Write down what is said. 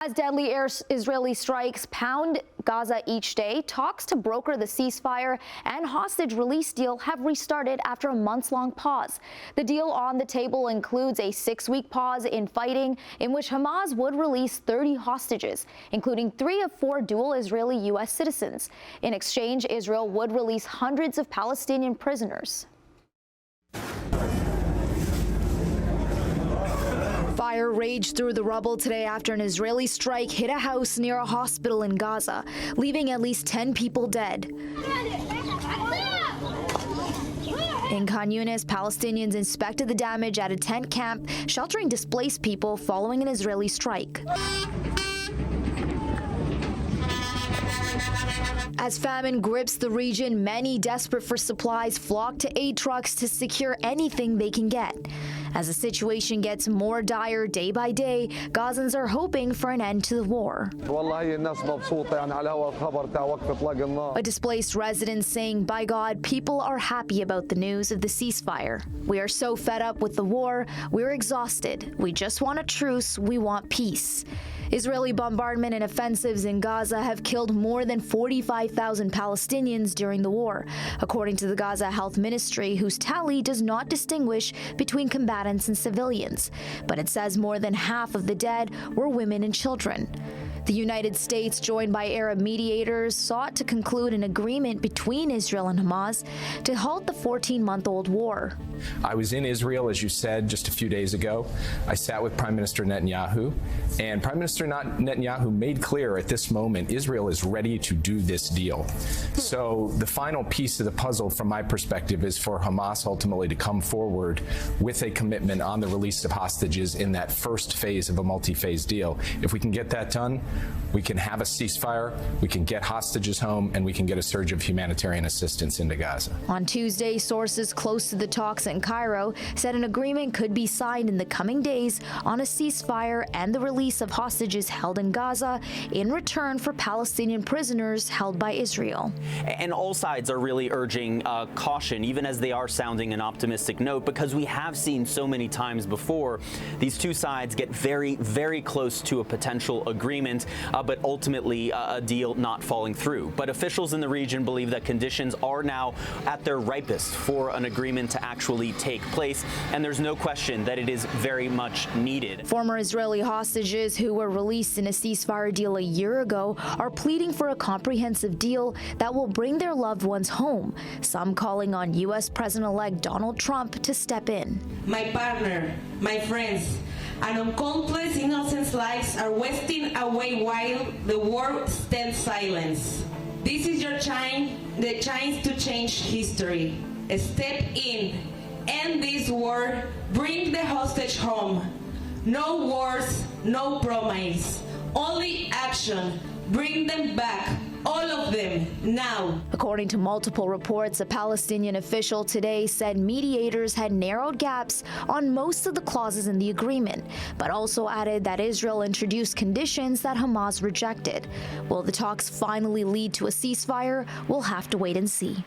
As deadly Israeli strikes pound Gaza each day, talks to broker the ceasefire and hostage release deal have restarted after a months-long pause. The deal on the table includes a 6-week pause in fighting in which Hamas would release 30 hostages, including 3 of 4 dual Israeli-U.S. citizens. In exchange, Israel would release hundreds of Palestinian prisoners. Fire raged through the rubble today after an Israeli strike hit a house near a hospital in Gaza, leaving at least 10 people dead. In Khan Yunis, Palestinians inspected the damage at a tent camp sheltering displaced people following an Israeli strike. As famine grips the region, many desperate for supplies flock to aid trucks to secure anything they can get. As the situation gets more dire day by day, Gazans are hoping for an end to the war. A displaced resident saying, "By God, people are happy about the news of the ceasefire. We are so fed up with the war, we're exhausted. We just want a truce, we want peace." Israeli bombardment and offensives in Gaza have killed more than 45,000 Palestinians during the war, according to the Gaza Health Ministry, whose tally does not distinguish between combatants and civilians. But it says more than half of the dead were women and children. The United States, joined by Arab mediators, sought to conclude an agreement between Israel and Hamas to halt the 14-month-old war. I was in Israel, as you said, just a few days ago. I sat with Prime Minister Netanyahu, and Prime Minister Netanyahu made clear at this moment Israel is ready to do this deal. So the final piece of the puzzle, from my perspective, is for Hamas ultimately to come forward with a commitment on the release of hostages in that first phase of a multi-phase deal. If we can get that done, we can have a ceasefire, we can get hostages home, and we can get a surge of humanitarian assistance into Gaza. On Tuesday, sources close to the talks in Cairo said an agreement could be signed in the coming days on a ceasefire and the release of hostages held in Gaza in return for Palestinian prisoners held by Israel. And all sides are really urging caution, even as they are sounding an optimistic note, because we have seen so many times before these two sides get very, very close to a potential agreement, but ultimately a deal not falling through. But officials in the region believe that conditions are now at their ripest for an agreement to actually take place, and there's no question that it is very much needed. Former Israeli hostages who were released in a ceasefire deal a year ago are pleading for a comprehensive deal that will bring their loved ones home, some calling on U.S. President-elect Donald Trump to step in. My partner, my friends, and countless innocent lives are wasting away while the world stands silent. This is your chance, the chance to change history. Step in, end this war, bring the hostage home. No wars, no promise, only action. Bring them back. All of them, now. According to multiple reports, a Palestinian official today said mediators had narrowed gaps on most of the clauses in the agreement, but also added that Israel introduced conditions that Hamas rejected. Will the talks finally lead to a ceasefire? We'll have to wait and see.